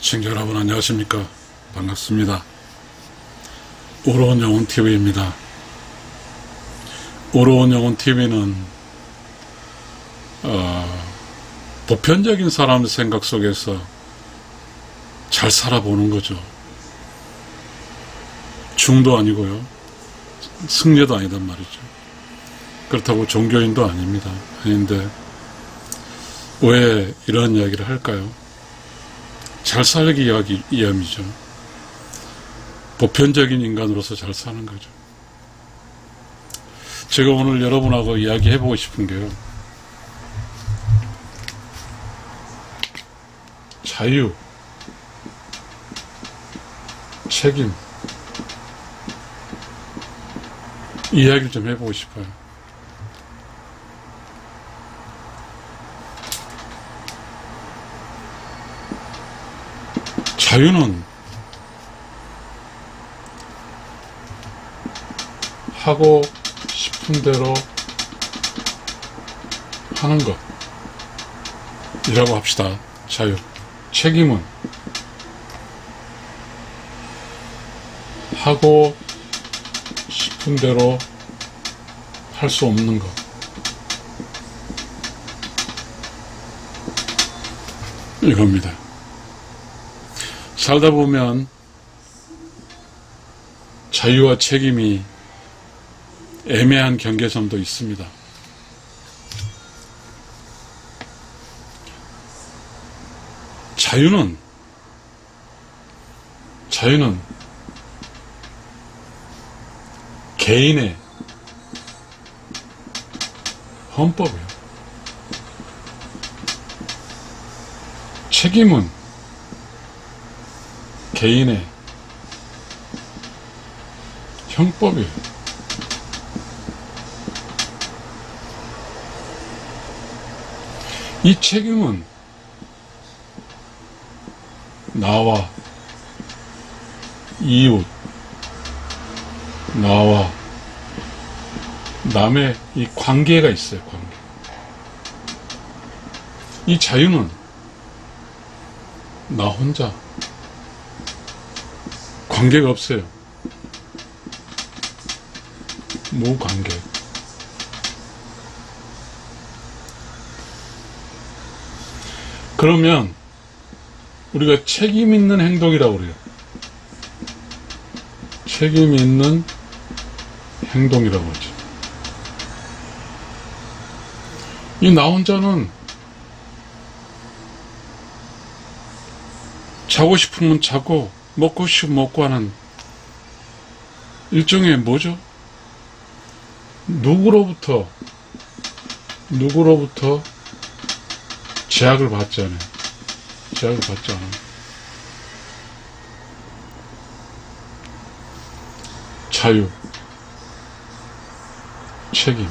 시청자 여러분 안녕하십니까. 반갑습니다. 우러운 영혼TV입니다. 우러운 영혼TV는 보편적인 사람의 생각 속에서 잘 살아보는 거죠. 중도 아니고요, 승려도 아니단 말이죠. 그렇다고 종교인도 아닙니다. 아닌데 왜 이런 이야기를 할까요? 잘 살기 위함이죠. 보편적인 인간으로서 잘 사는 거죠. 제가 오늘 여러분하고 이야기해보고 싶은 게요, 자유, 책임, 이야기를 좀 해보고 싶어요. 자유는 하고 싶은 대로 하는 것이라고 합시다. 자유. 책임은 하고 싶은 대로 할 수 없는 것. 이겁니다. 살다 보면 자유와 책임이 애매한 경계선도 있습니다. 자유는 개인의 헌법이에요. 책임은 개인의 형법이에요. 이 책임은 나와 이웃, 나와 남의 이 관계가 있어요. 관계. 이 자유는 나 혼자 관계가 없어요. 무관계. 그러면 우리가 책임 있는 행동이라고 그래요. 책임 있는 행동이라고 하죠. 이 나 혼자는 자고 싶으면 자고 먹고 싶으면 먹고 하는 일종의 뭐죠? 누구로부터 제약을 받지 않아요. 제약을 받지 않아요. 자유, 책임.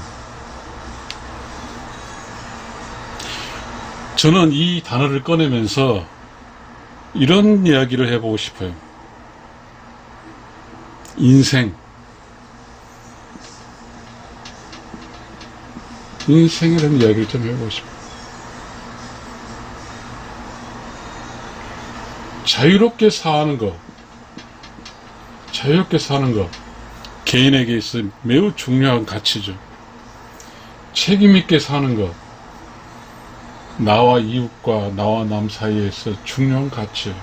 저는 이 단어를 꺼내면서 이런 이야기를 해보고 싶어요. 인생이라는 이야기를 좀 해보고 싶어요. 자유롭게 사는 것, 개인에게 있어 매우 중요한 가치죠. 책임있게 사는 것, 나와 이웃과 나와 남 사이에서 중요한 가치예요.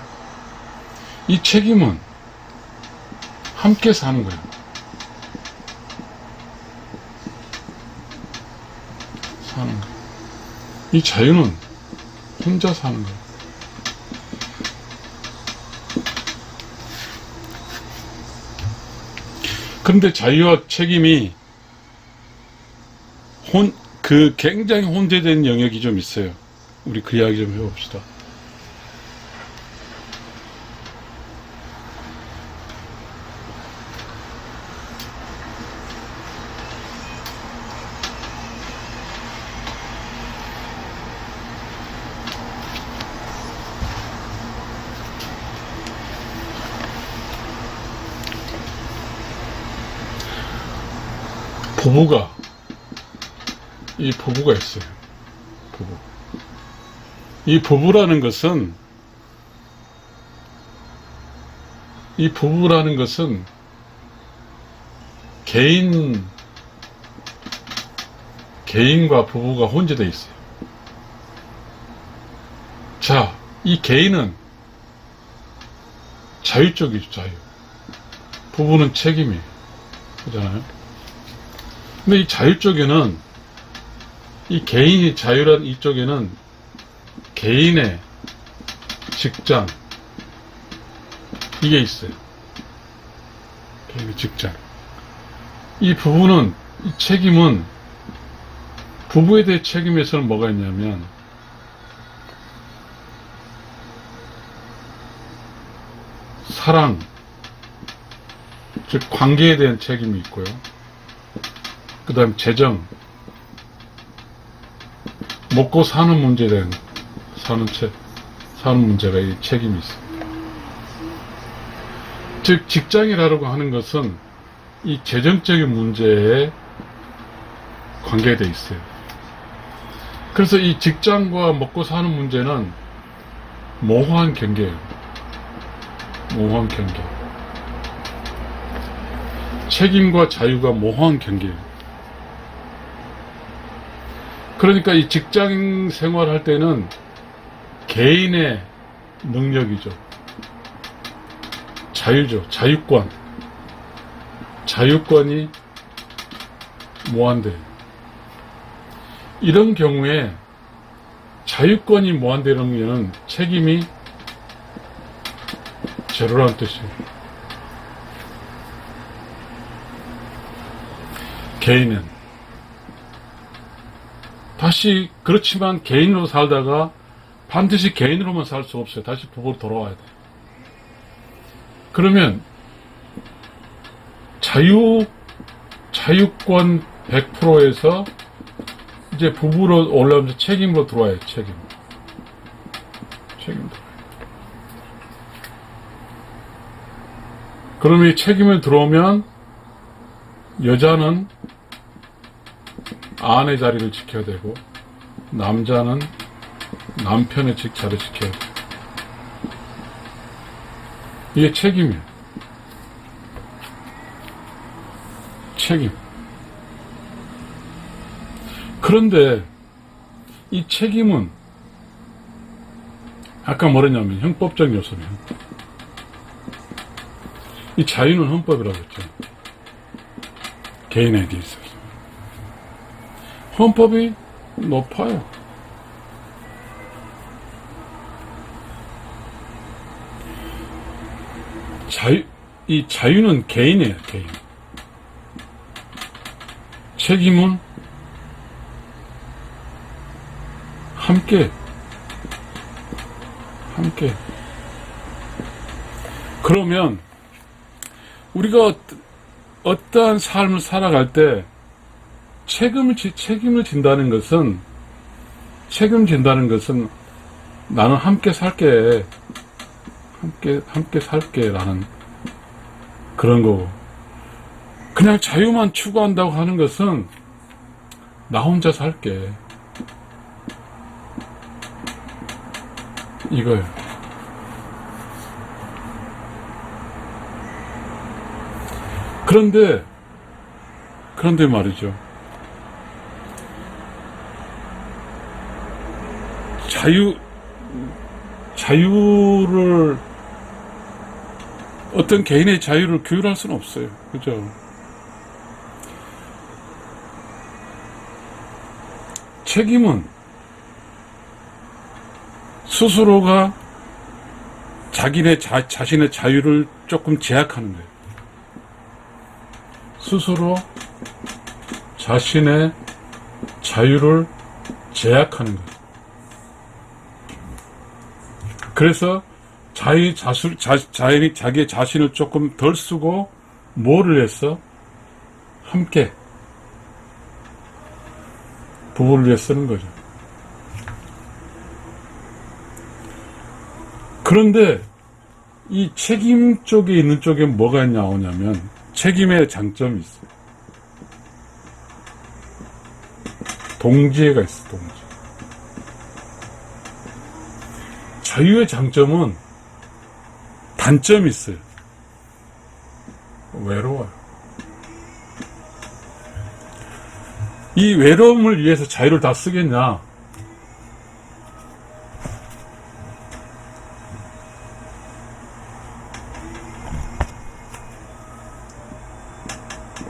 이 책임은 함께 사는 거예요. 이 자유는 혼자 사는 거예요. 그런데 자유와 책임이 굉장히 혼재된 영역이 좀 있어요. 우리 그 이야기 좀 해봅시다. 부부가 있어요. 이 부부라는 것은 이 부부라는 것은 개인과 부부가 혼재되어 있어요. 자, 이 개인은 자유 쪽이죠, 자유. 부부는 책임이에요. 그잖아요. 근데 이 자유 쪽에는, 이 개인이 자유란 이쪽에는 개인의 직장, 이게 있어요. 개인의 직장. 이 부부는, 이 책임은, 부부에 대해 책임에서는 뭐가 있냐면, 사랑, 즉 관계에 대한 책임이 있고요. 그 다음 재정, 먹고 사는 문제에 대한 사는 문제가 이 책임이 있습니다. 즉 직장이라고 하는 것은 이 재정적인 문제에 관계되어 있어요. 그래서 이 직장과 먹고 사는 문제는 모호한 경계예요. 모호한 경계. 책임과 자유가 모호한 경계예요. 그러니까 이 직장 생활할 때는 개인의 능력이죠. 자유죠. 자유권. 자유권이 무한대예요. 이런 경우에 자유권이 무한대라는 게는 책임이 제로라는 뜻이에요. 개인은 다시 그렇지만 개인으로 살다가 반드시 개인으로만 살 수 없어요. 다시 부부로 돌아와야 돼요. 그러면 자유권 100%에서 이제 부부로 올라오면서 책임으로 들어와요. 책임 들어와요. 그러면 이 책임을 들어오면 여자는 아내 자리를 지켜야 되고 남자는 남편의 자리를 지켜야 돼요. 이게 책임이에요. 책임. 그런데 이 책임은 아까 뭐랬냐면 형법적 요소네요. 이 자유는 헌법이라고 했죠. 개인에게 있어서. 헌법이 높아요. 이 자유는 개인이에요, 개인. 책임은 함께. 그러면 우리가 어떠한 삶을 살아갈 때 책임을 진다는 것은 나는 함께 살게. 함께 살게라는 그런 거고, 그냥 자유만 추구한다고 하는 것은 나 혼자 살게. 이거예요. 그런데 말이죠. 자유를 어떤 개인의 자유를 규율할 수는 없어요. 그죠? 책임은 스스로가 자신의 자유를 조금 제약하는 거예요. 스스로 자신의 자유를 제약하는 거예요. 그래서 자기의 자신을 조금 덜 쓰고 뭐를 했어? 함께 부부를 위해 쓰는 거죠. 그런데 이 책임 쪽에 있는 쪽에 뭐가 나오냐면 책임의 장점이 있어요. 동지애가 있어, 동지. 자유의 장점은 단점이 있어요. 외로워요. 이 외로움을 위해서 자유를 다 쓰겠냐?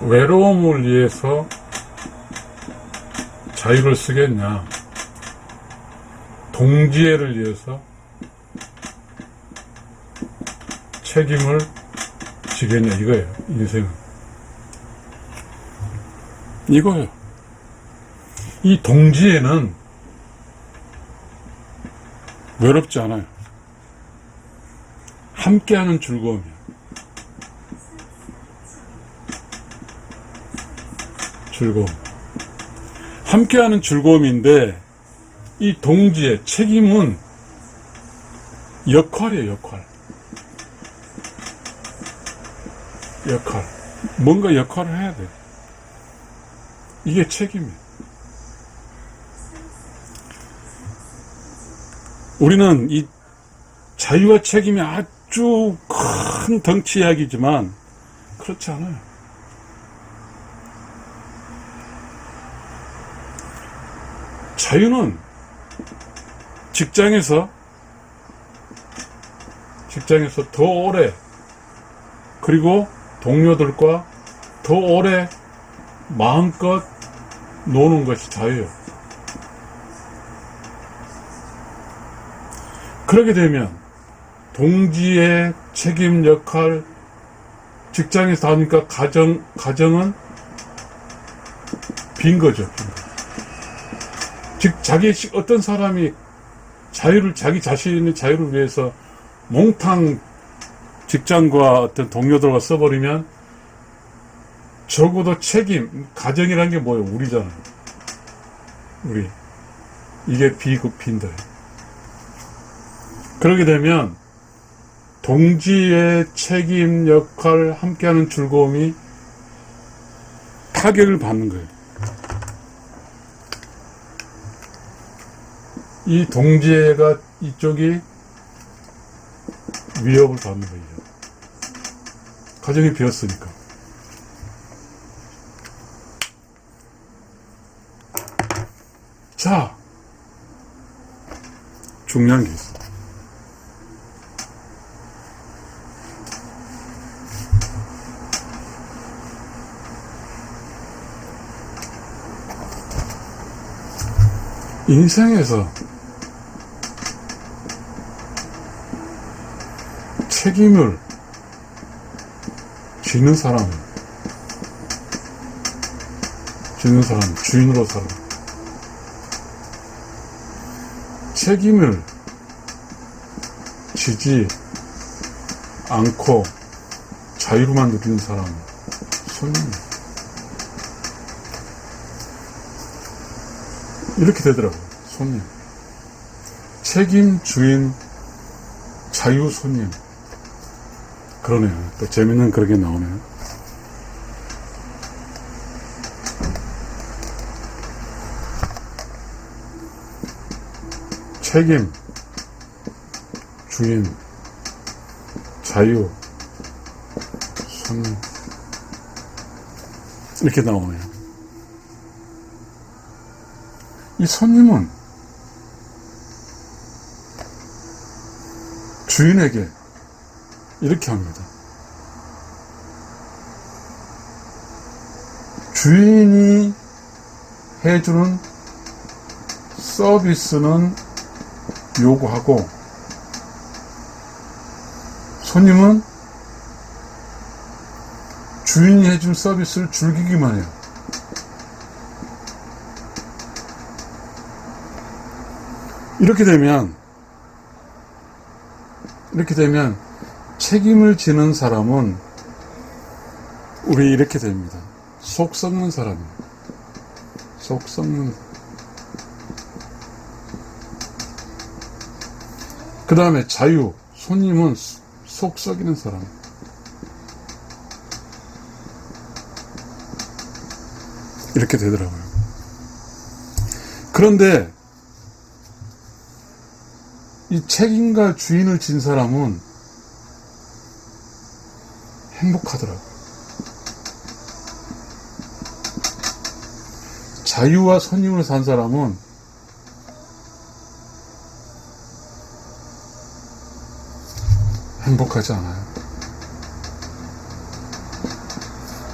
외로움을 위해서 자유를 쓰겠냐? 동지애를 위해서 책임을 지겠냐? 이거예요. 인생은. 이거예요. 이 동지애는 외롭지 않아요. 함께하는 즐거움이에요. 즐거움. 함께하는 즐거움인데, 이 동지의 책임은 역할이에요, 역할. 뭔가 역할을 해야 돼. 이게 책임이에요. 우리는 이 자유와 책임이 아주 큰 덩치 이야기지만, 그렇지 않아요. 자유는 직장에서 더 오래, 그리고 동료들과 더 오래 마음껏 노는 것이 자유예요. 그러게 되면 동지의 책임 역할, 직장에서 하니까 가정은 빈 거죠. 즉, 어떤 사람이 자기 자신의 자유를 위해서 몽탕 직장과 어떤 동료들과 써버리면, 적어도 책임, 가정이라는 게 뭐예요? 우리잖아요. 우리. 이게 빈다. 그러게 되면, 동지의 책임, 역할, 함께하는 즐거움이 타격을 받는 거예요. 이 동지애가 이쪽이 위협을 받는 거예요. 가정이 비었으니까. 자, 중요한 게 있어. 인생에서 책임을 지는 사람은 주인으로 살아. 책임을 지지 않고 자유로만 누리는 사람은 손님이에요. 이렇게 되더라고요. 손님. 책임, 주인, 자유, 손님. 그러네요. 또 재밌는 그런 게 나오네요. 책임, 주인, 자유, 손님. 이렇게 나오네요. 이 손님은 주인에게 이렇게 합니다. 주인이 해주는 서비스는 요구하고, 손님은 주인이 해준 서비스를 즐기기만 해요. 이렇게 되면 책임을 지는 사람은 우리 이렇게 됩니다. 속 썩는 사람이에요. 속 썩는. 그 다음에 자유, 손님은 속 썩이는 사람. 이렇게 되더라고요. 그런데 이 책임과 주인을 진 사람은 행복하더라고요. 자유와 선임을 산 사람은 행복하지 않아요.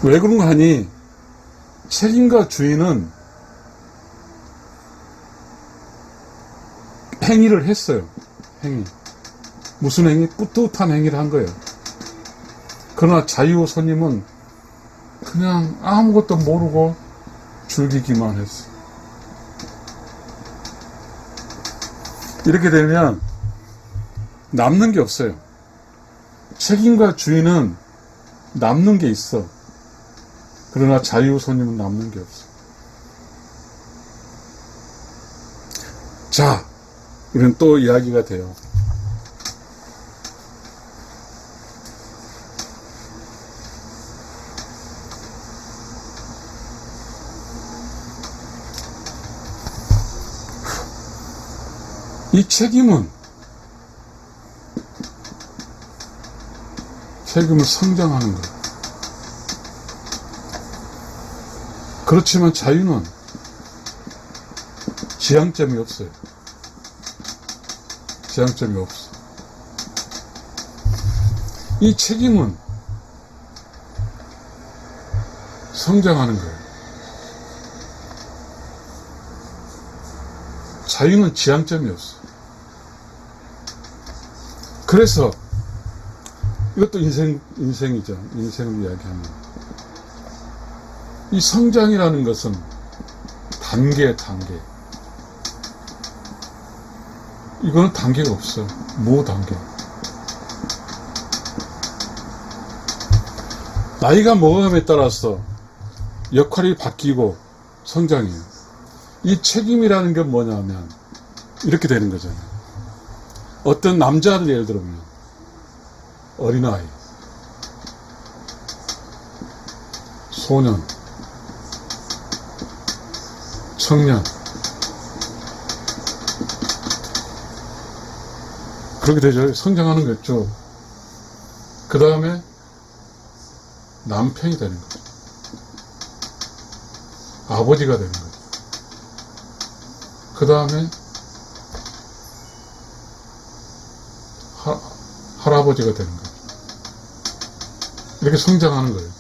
왜 그런가 하니 책임과 주인은 행위를 했어요. 행위. 무슨 행위? 뿌듯한 행위를 한 거예요. 그러나 자유 선임은 그냥 아무것도 모르고 즐기기만 했어. 이렇게 되면 남는 게 없어요. 책임과 주인은 남는 게 있어. 그러나 자유 선임은 남는 게 없어. 자, 우리는 또 이야기가 돼요. 이 책임은 성장하는 거예요. 그렇지만 자유는 지향점이 없어요. 지향점이 없어. 이 책임은 성장하는 거예요. 자유는 지향점이 없어. 그래서 이것도 인생이죠. 인생을 이야기하는. 이 성장이라는 것은 단계. 이거는 단계가 없어요. 무단계. 나이가 먹음에 따라서 역할이 바뀌고 성장해요. 이 책임이라는 게 뭐냐면 이렇게 되는 거잖아요. 어떤 남자를 예를 들면 어린아이, 소년, 청년, 그렇게 되죠. 성장하는 거죠. 그 다음에 남편이 되는 거죠. 아버지가 되는 거죠. 그 다음에 할아버지가 되는 거죠. 이렇게 성장하는 거예요.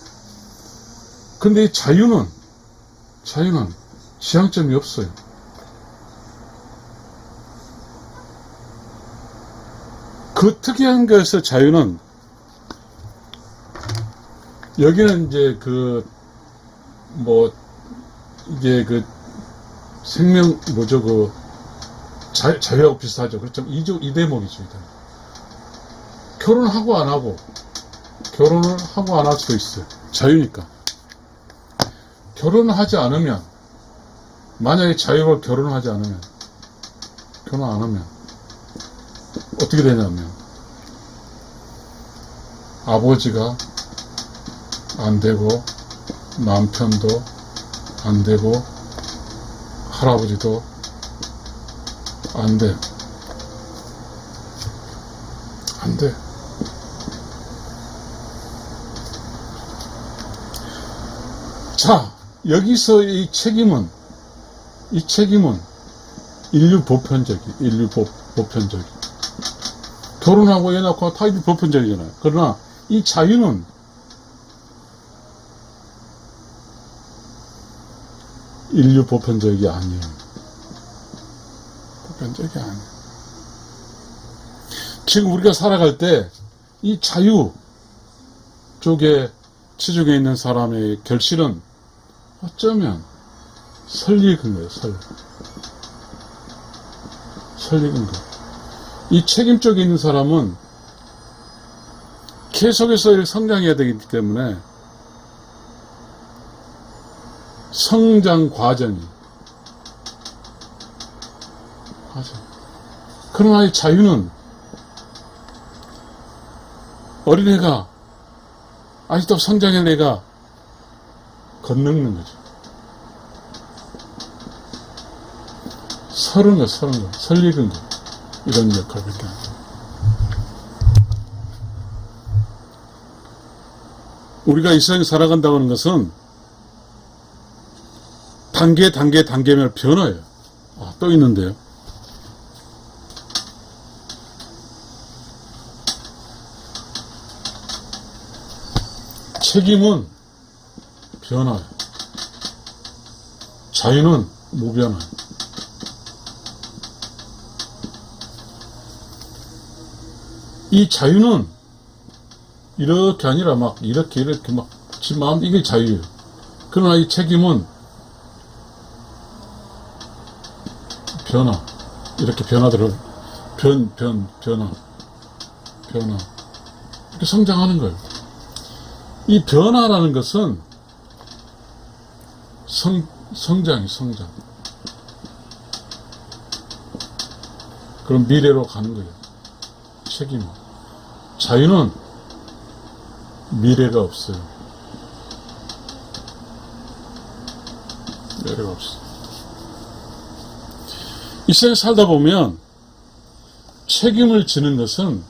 근데 이 자유는 지향점이 없어요. 그 특이한 것에서 자유는 여기는 이제 생명 자유하고 비슷하죠. 그렇죠. 이 대목이죠. 결혼을 하고 안 하고, 결혼을 하고 안 할 수도 있어요. 자유니까. 결혼을 하지 않으면, 만약에 자유가 결혼을 하지 않으면, 결혼 안 하면, 어떻게 되냐면, 아버지가 안 되고, 남편도 안 되고, 할아버지도 안 돼. 안 돼. 자, 여기서 이 책임은 인류 보편적이. 결혼하고 애 낳고 다 보편적이잖아요. 그러나 이 자유는 인류 보편적이 아니에요. 보편적이 아니에요. 지금 우리가 살아갈 때 이 자유 쪽에 치중해 있는 사람의 결실은 어쩌면 설익은 거예요. 설익은 거. 이 책임 쪽에 있는 사람은 계속해서 성장해야 되기 때문에 성장 과정이 그러나 이 자유는 어린애가 아직도 성장한 애가 건너는 거죠. 설익은 거. 이런 역할밖에 안 돼요. 우리가 이 세상에 살아간다고 하는 것은 단계별 변화예요. 아, 또 있는데요. 책임은 변화예요. 자유는 무변화예요. 이 자유는 이렇게 아니라 막 이렇게 막 지 마음 이게 자유예요. 그러나 이 책임은 변화. 이렇게 변화들을 변화 이렇게 성장하는 거예요. 이 변화라는 것은 성장. 그럼 미래로 가는 거예요. 책임. 자유는 미래가 없어요. 미래가 없어. 이 세상에 살다 보면 책임을 지는 것은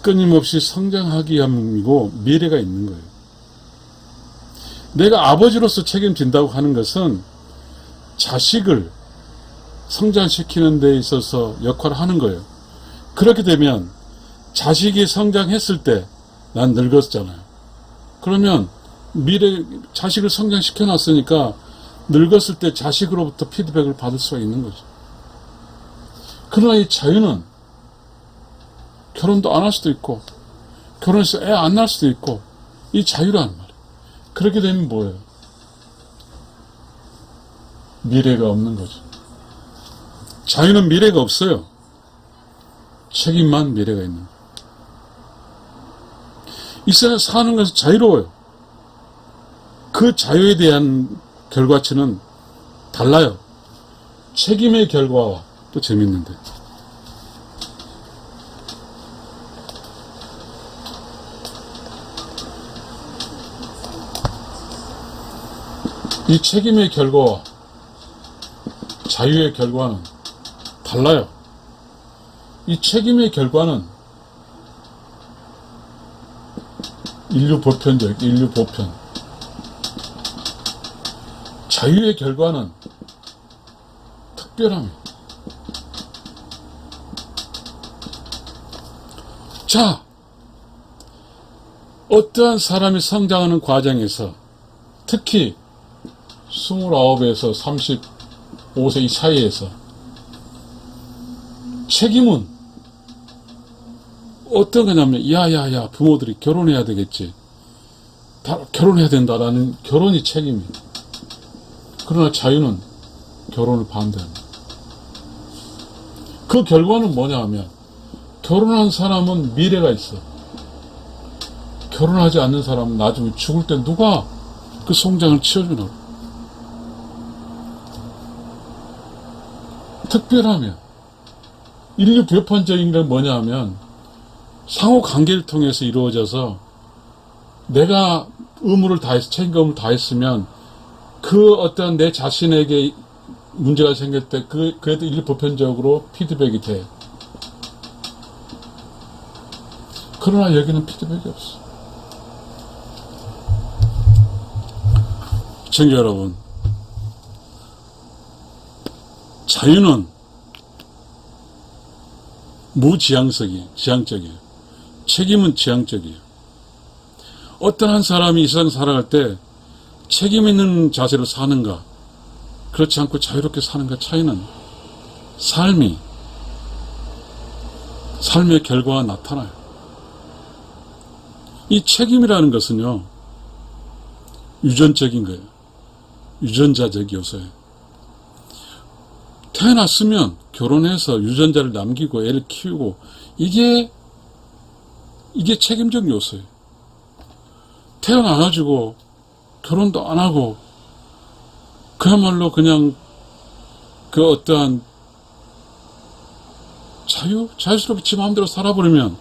끊임없이 성장하기 위함이고 미래가 있는 거예요. 내가 아버지로서 책임진다고 하는 것은 자식을 성장시키는 데 있어서 역할을 하는 거예요. 그렇게 되면 자식이 성장했을 때 난 늙었잖아요. 그러면 자식을 성장시켜 놨으니까 늙었을 때 자식으로부터 피드백을 받을 수가 있는 거죠. 그러나 이 자유는 결혼도 안 할 수도 있고 결혼해서 애 안 낳을 수도 있고 이 자유라는 말이에요. 그렇게 되면 뭐예요? 미래가 없는 거죠. 자유는 미래가 없어요. 책임만 미래가 있는 거예요. 이 세상에 사는 것은 자유로워요. 그 자유에 대한 결과치는 달라요. 책임의 결과와 또 재밌는데 이 책임의 결과와 자유의 결과는 달라요. 이 책임의 결과는 인류 보편. 자유의 결과는 특별함이에요. 자, 어떠한 사람이 성장하는 과정에서 특히 29에서 35세 이 사이에서 책임은 어떤 거냐면 야야야 부모들이 결혼해야 되겠지. 결혼해야 된다라는 결혼이 책임이에요. 그러나 자유는 결혼을 반대합니다. 그 결과는 뭐냐 하면 결혼한 사람은 미래가 있어. 결혼하지 않는 사람은 나중에 죽을 때 누가 그 성장을 치워주나. 특별하면 인류 보편적인 건 뭐냐 하면 상호 관계를 통해서 이루어져서 내가 의무를 다해서 책임감을 다했으면 그 어떤 내 자신에게 문제가 생길 때 그래도 인류 보편적으로 피드백이 돼. 그러나 여기는 피드백이 없어. 시청자 여러분, 자유는 지향적이에요. 책임은 지향적이에요. 어떤 한 사람이 이 세상 살아갈 때 책임 있는 자세로 사는가, 그렇지 않고 자유롭게 사는가 차이는 삶의 결과가 나타나요. 이 책임이라는 것은요, 유전적인 거예요. 유전자적 요소예요. 태어났으면 결혼해서 유전자를 남기고 애를 키우고 이게 책임적 요소예요. 태어나가지고 결혼도 안 하고 그야말로 그냥 그 어떠한 자유스럽게 지 마음대로 살아버리면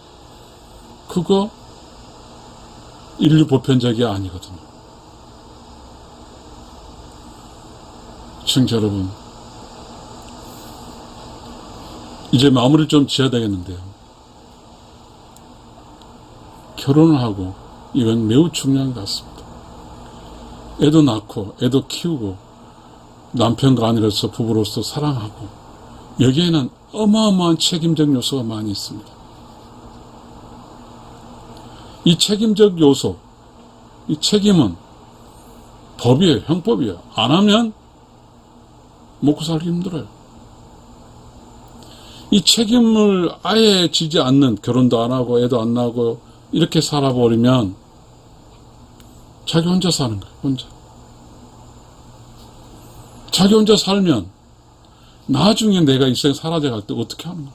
그거 인류 보편적이 아니거든요. 시청자 여러분, 이제 마무리를 좀 지어야 되겠는데요. 결혼을 하고 이건 매우 중요한 것 같습니다. 애도 낳고 애도 키우고 남편과 아내로서 부부로서 사랑하고, 여기에는 어마어마한 책임적 요소가 많이 있습니다. 이 책임적 요소, 이 책임은 법이에요. 형법이에요. 안 하면 먹고 살기 힘들어요. 이 책임을 아예 지지 않는, 결혼도 안 하고 애도 안 낳고 이렇게 살아버리면 자기 혼자 사는 거예요. 혼자. 자기 혼자 살면 나중에 내가 이 생 사라져갈 때 어떻게 하는 거야?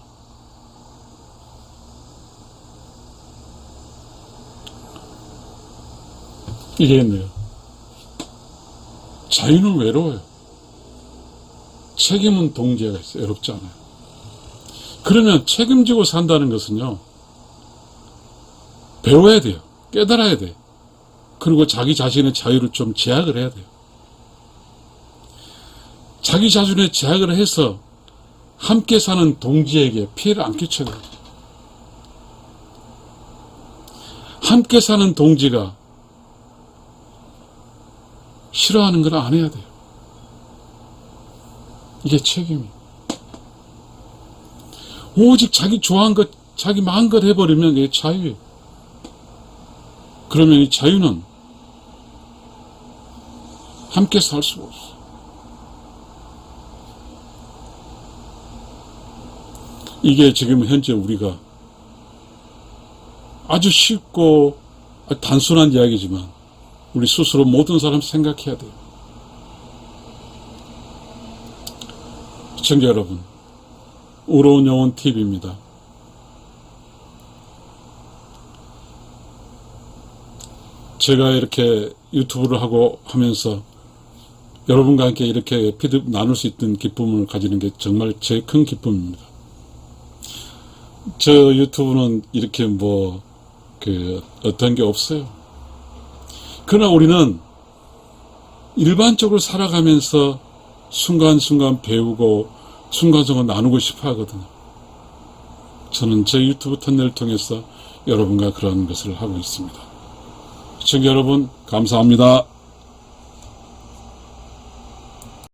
이게네요. 자유는 외로워요. 책임은 동지가 있어요. 외롭지 않아요. 그러면 책임지고 산다는 것은요, 배워야 돼요. 깨달아야 돼요. 그리고 자기 자신의 자유를 좀 제약을 해야 돼요. 자기 자신의 제약을 해서 함께 사는 동지에게 피해를 안 끼쳐야 돼요. 함께 사는 동지가 싫어하는 건 안 해야 돼요. 이게 책임이. 오직 자기 좋아한 것, 자기 마음껏 해버리면 이게 자유예요. 그러면 이 자유는 함께 살 수가 없어요. 이게 지금 현재 우리가 아주 쉽고 단순한 이야기지만 우리 스스로 모든 사람 생각해야 돼요. 시청자 여러분, 의로운 영혼 TV입니다. 제가 이렇게 유튜브를 하고 하면서 여러분과 함께 이렇게 피드백 나눌 수 있는 기쁨을 가지는 게 정말 제 큰 기쁨입니다. 저 유튜브는 이렇게 어떤 게 없어요. 그러나 우리는 일반적으로 살아가면서 순간순간 배우고 순간순간 나누고 싶어 하거든요. 저는 제 유튜브 터널을 통해서 여러분과 그런 것을 하고 있습니다. 시청자 여러분, 감사합니다.